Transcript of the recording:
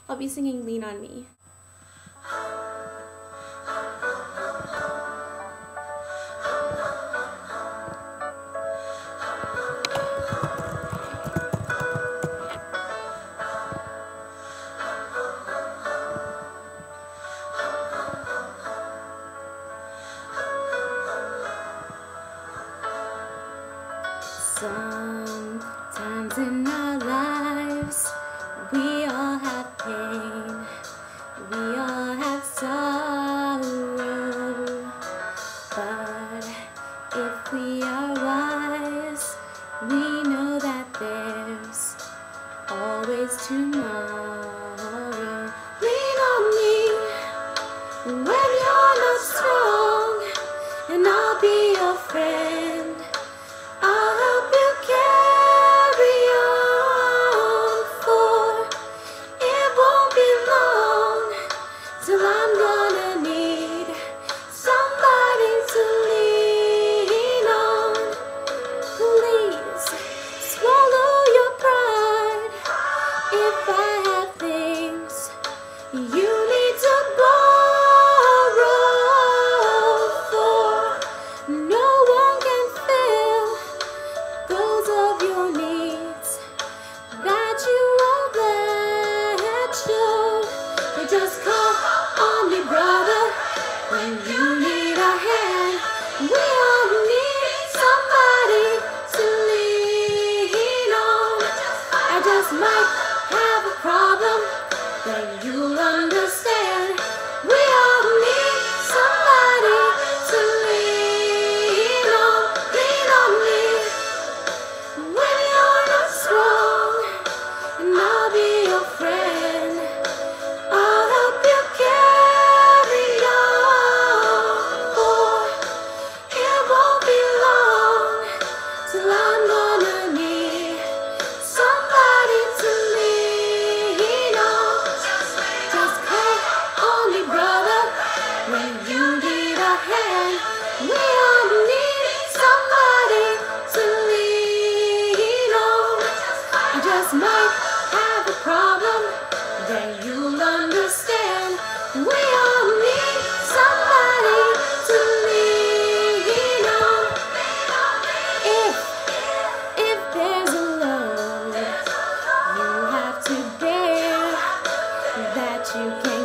I'll be singing Lean on Me. Sometimes in our lives, we all have pain, we all have sorrow, but if we are wise, we know that there's always tomorrow. Lean on me when you're not strong, and I'll be your friend. Till I'm gonna need somebody to lean on. Please swallow your pride. If I have things you need to borrow, for no one can fill those of your needs that you won't let show. So just call on me, brother, when you need a hand. We all need somebody to lean on. I just might have a problem that you'll understand. We all need somebody to lean on. Lean on me when you're not strong, and I'll be your friend. Might have a problem, then you'll understand. We all need somebody to lean on. If there's a load you have to bear that you can't